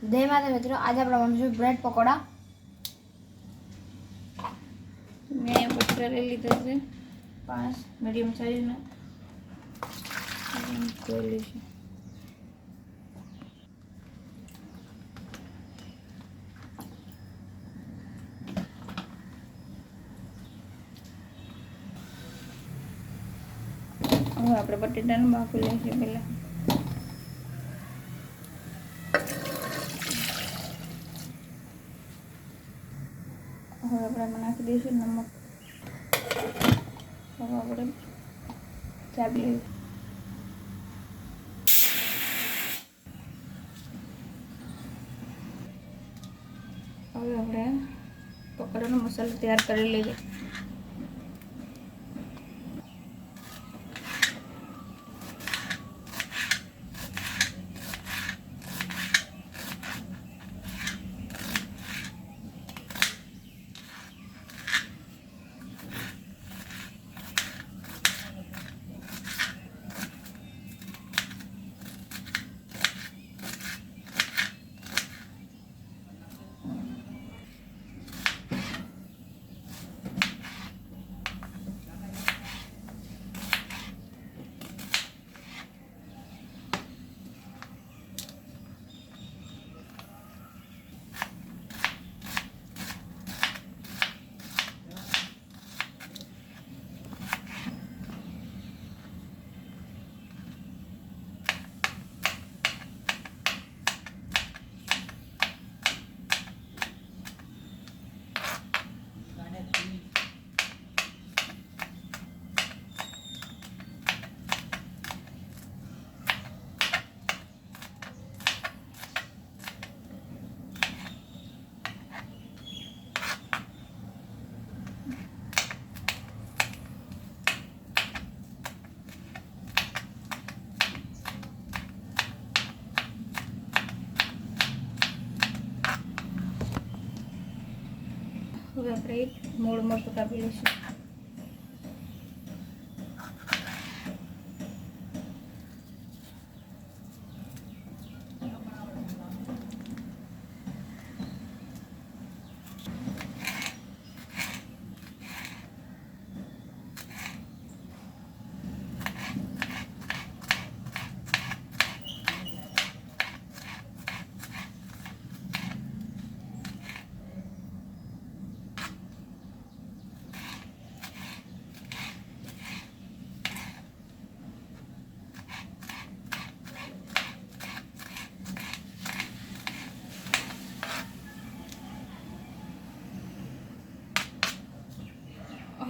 જય માતા મિત્રો, આજે આપણે બનાવીશું બ્રેડ પકોડા. મેં અહીંયા બટેટા લઈ લીધા છે 5 મીડિયમ સાઈઝના. જોઈ લઈશું. હવે આપણે બટેટાનું બાફી લઈશું પહેલાં. હવે આપણે એમાં નાખી દઈશું નમક. હવે આપણે ચાપી લઈશું. હવે આપણે પકોડાનો મસાલો તૈયાર કરી લઈએ. હવે આપણે એક મોળ મરચું કાપી લઈશું.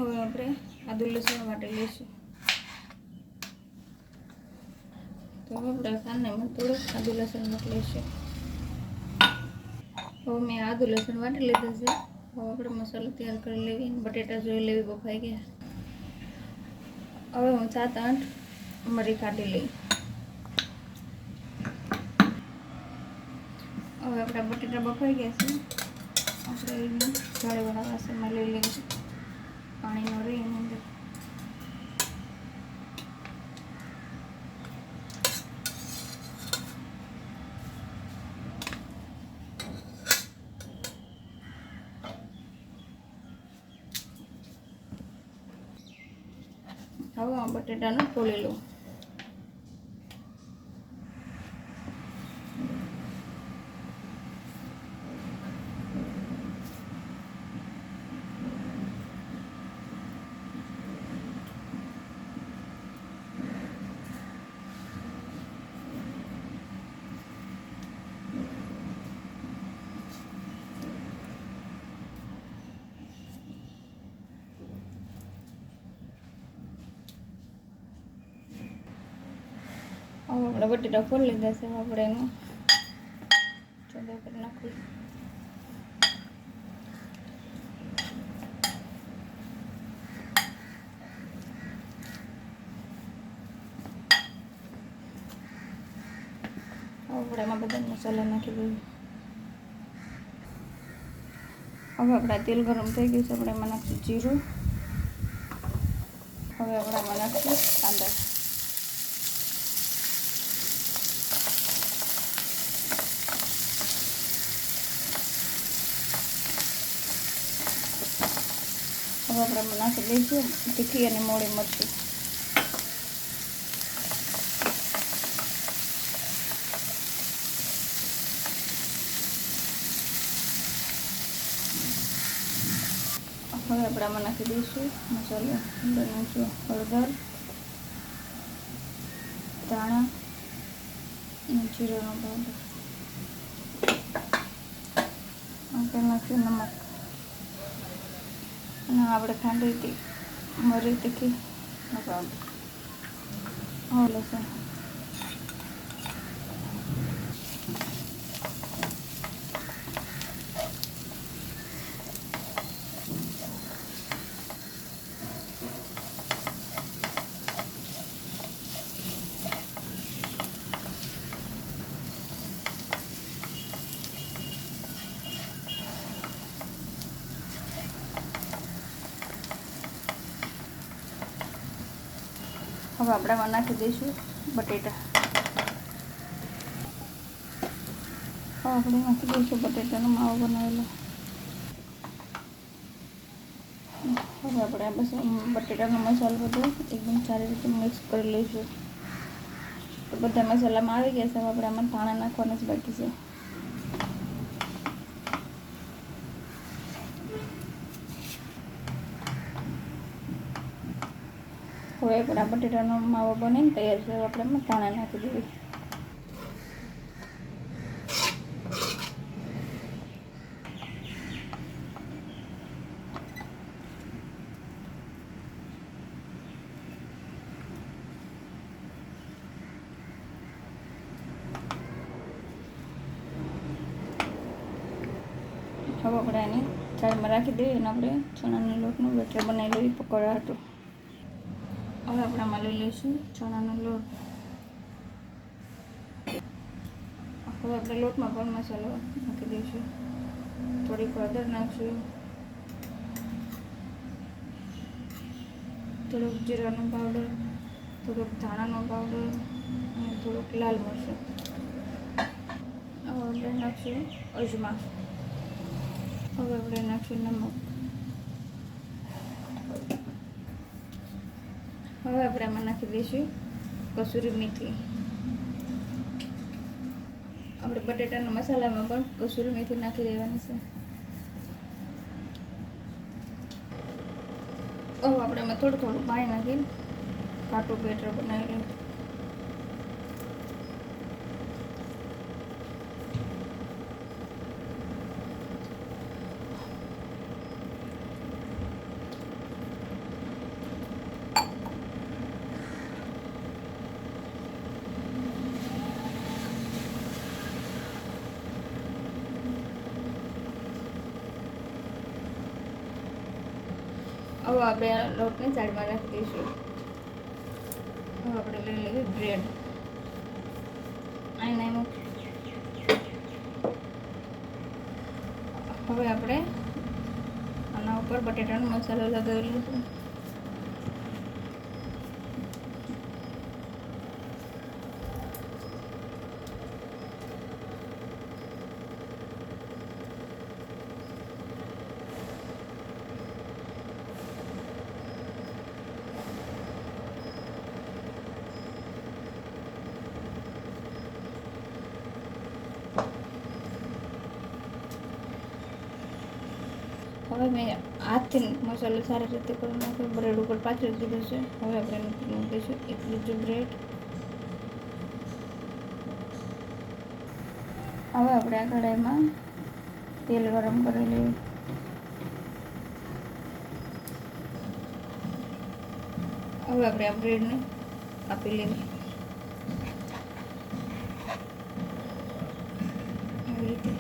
હવે આપણે આદુ લસણ માટે લઈશું. તો આપણે કાંદામાં થોડુંક આદુ લસણ માટે લઈશું. હવે મેં આદુ લસણ વાટી લીધા છે. હવે આપણે મસાલો તૈયાર કરી લેવી. બટેટા જોઈ લેવી બફાઈ ગયા. હવે હું 7-8 મરી કાઢી લઈ. હવે આપણા બટેટા બફાઈ ગયા છે. આપણે જાળીવાળા વાસણમાં લઈ લઈશું. પાણીનો રહી એની અંદર. હવે આ બટેટાને ફોલી લઉં. હવે આપણે બટેટા ફોલી લીધા છે. આપણે એનું ચોદા કરી નાખવું. આપણે એમાં બધા મસાલા નાખી દઈએ. હવે આપણા તેલ ગરમ થઈ ગયું છે. આપણે એમાં નાખીશું જીરું. હવે આપણે એમાં નાખીશું કાંદા. હવે આપણે નાખી દઈશું તીખી અને મોળી મરચું. હવે આપણે આમાં નાખી દઈશું મસાલો. અંદર નાખીશું હળદર, ધાણા અને જીરાનો પાવડર. અંદર નાખ્યું નમક અને આપણે ખાંડી હતી મરી તીખી પાવડર. હવે લસણ. હવે આપણે આમાં નાખી દઈશું બટેટા. હવે આપણે નાખી દઈશું બટેટાનો માવો બનાવેલો. હવે આપણે બસ બટેટાનો મસાલો બધો એકદમ સારી રીતે મિક્સ કરી લઈશું. તો બધા મસાલામાં આવી ગયા છે. હવે આપણે આમાં ધાણા નાખવાના જ બાકી છે. હવે આપણા બટેટાનો માવો બનીને તૈયાર છે. હવે આપણે એમાં ધાણા નાખી દઈએ. હવે આપણે આને સાઈડમાં રાખી દઈએ અને આપણે ચણાના લોટનું બેટર બનાવી લઈએ પકોડા હતું. હવે આપણે આમાં લઈ લઈશું ચણાનો લોટ. હવે આપણે લોટમાં પણ મસાલો નાખી દઈશું. થોડીક હળદર નાખશું, થોડુંક જીરાનો પાવડર, થોડુંક ધાણાનો પાવડર અને થોડુંક લાલ મરચું. હવે આપણે નાખશું અજમા. હવે આપણે નાખશું નમક. હવે આપણે આમાં નાખી દઈશું કસૂરી મેથી. આપણે બટેટાના મસાલામાં પણ કસૂરી મેથી નાખી દેવાની છે. હવે આપણે એમાં થોડું થોડું પાણી નાખીને ઘાટું બેટર બનાવી લઈએ. હવે આપણે આ લોટને સાઈડમાં રાખી દઈશું. હવે આપણે લઈ લઈએ બ્રેડ. આને એમાં હવે આપણે આના ઉપર બટેટાનો મસાલો લગાવી લઈશું. હવે મેં હાથથી મસાલો સારી રીતે કરી નાખ્યો. બ્રેડ ઉપર પાથરી દીધો છે. હવે આપણે મૂકીશું એટલું જ બ્રેડ. હવે આપણે આ કઢાઈમાં તેલ ગરમ કરી લઈએ. હવે આપણે આ બ્રેડને કાપી લઈએ. આવી રીતે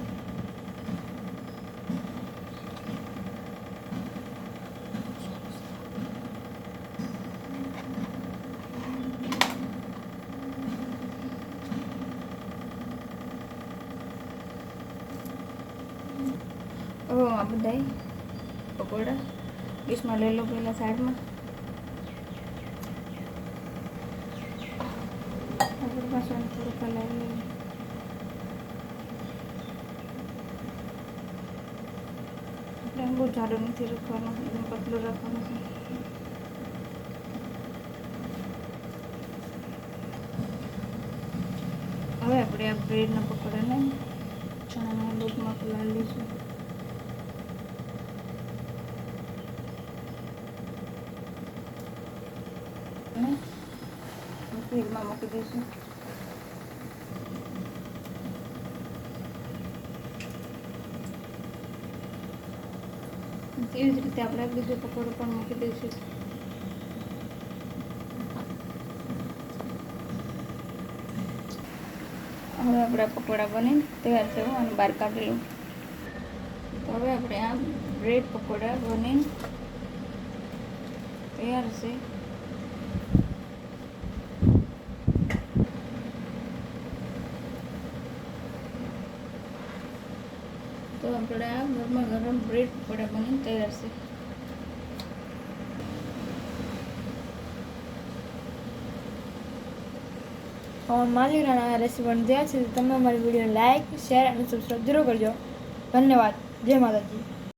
આ બધા પકોડા ડીશમાં લઈ લો. પહેલાં સાઈડમાં આપણે પાછળ થોડું હલાવી લઈએ. ફ્લેમ બહુ જાડો નથી રાખવાનો, એકદમ પતલો રાખવાનો છે. હવે આપણે આ બ્રેડના પકોડાને ચણાના લોટમાં પલાળી લઈશું. અને ફ્રીજમાં મૂકી દઈશું. તેવી જ રીતે આપણે બીજો પકોડો પણ મૂકી દઈશું. હવે આપણા પકોડા બની તૈયાર છે અને બહાર કાઢી લઉં. તો હવે આપણે આ બ્રેડ પકોડા બની તૈયાર છે. તો આપણે આ ગરમા ગરમ બ્રેડ પકોડા બની તૈયાર છે. મારી રેસીપી તૈયાર છે. તમે અમારી વિડીયો લાઈક, શેર અને સબસ્ક્રાઈબ જરૂર કરજો. ધન્યવાદ. જય માતાજી.